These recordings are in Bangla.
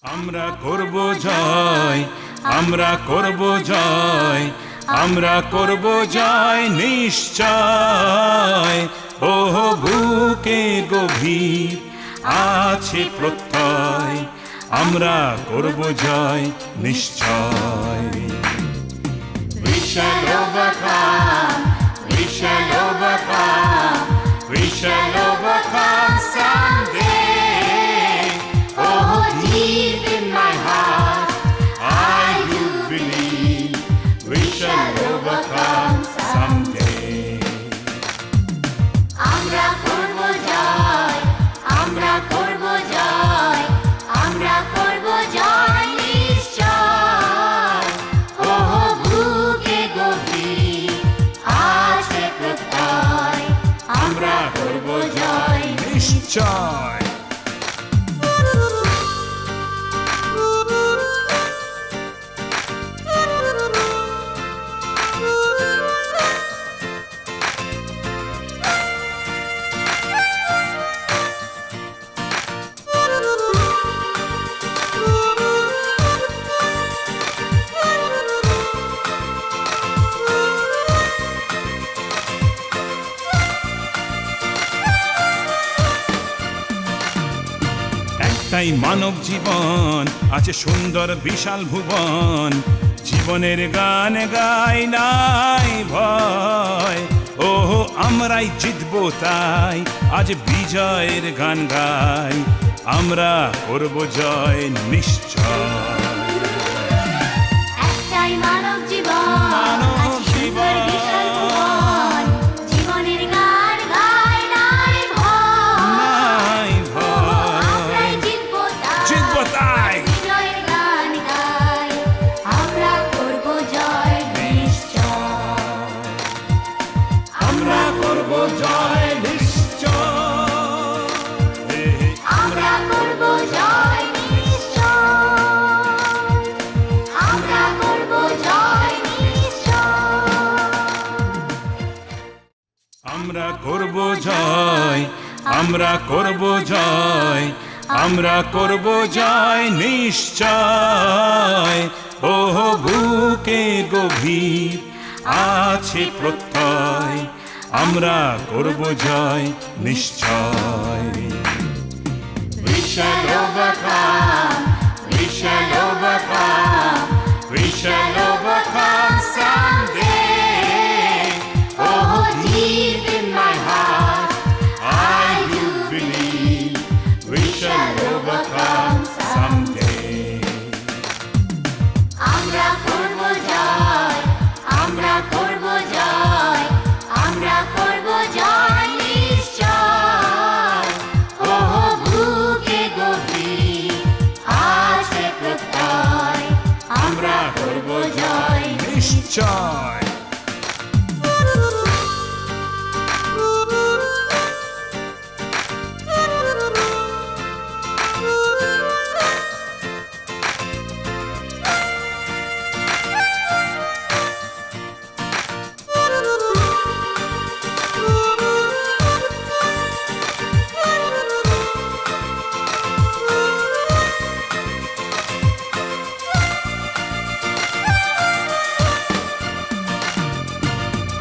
আমরা করব জয়, আমরা করব জয়, আমরা করব জয় নিশ্চয়। ওহ বুকে গভীর আছে প্রত্যয়, আমরা করব জয় নিশ্চয়। We shall overcome, we shall overcome, we shall overcome someday. Oh, deep in my heart, I do believe we shall overcome someday. আমরা করব জয়, আমরা করব জয়, আমরা করব জয় নিশ্চয়। ওহ বুকে গভীর আছে প্রত্যয়, আমরা করব জয় নিশ্চয়। একটাই মানব জীবন, আছে সুন্দর বিশাল ভুবন। জীবনের গান গাই নাই ভয়, ওহ আমরাই জিতবো তাই আজ বিজয়ের গান গাই। আমরা করব জয় নিশ্চয়। একটাই মানব জীবন, আছে সুন্দর বিশাল ভুবন। জীবনের গান গাই নাই ভয়, আমরাই জিতবো তাই বিজয়ের গান গাই। আমরা করব জয় নিশ্চয়, আমরা করব জয় নিশ্চয়। আমরা করব জয় নিশ্চয়, আমরা করব জয় নিশ্চয়। আমরা করব জয়, আমরা করব জয়, আমরা করব জয় নিশ্চয়। ওহ বুকে গভীর আছে প্রত্যয়, আমরা করব জয় নিশ্চয়। We shall overcome, we shall overcome, we shall overcome someday. Oh, deep in my heart, I do believe we shall overcome someday. আমরা করব জয়, আমরা করব জয়, আমরা করব জয় নিশ্চয়। ওহ বুকে গভীর আছে প্রত্যয়, আমরা করব জয় নিশ্চয়।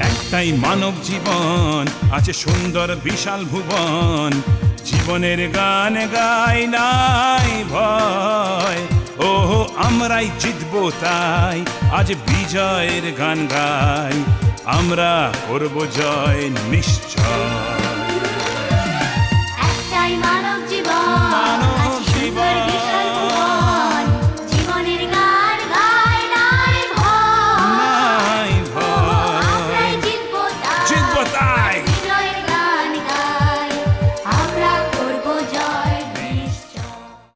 একটাই মানব জীবন, আছে সুন্দর বিশাল ভুবন। জীবনের গান গাই নাই ভয়, ওহ আমরাই জিতবো তাই আজ বিজয়ের গান গাই। আমরা করব জয় নিশ্চয়।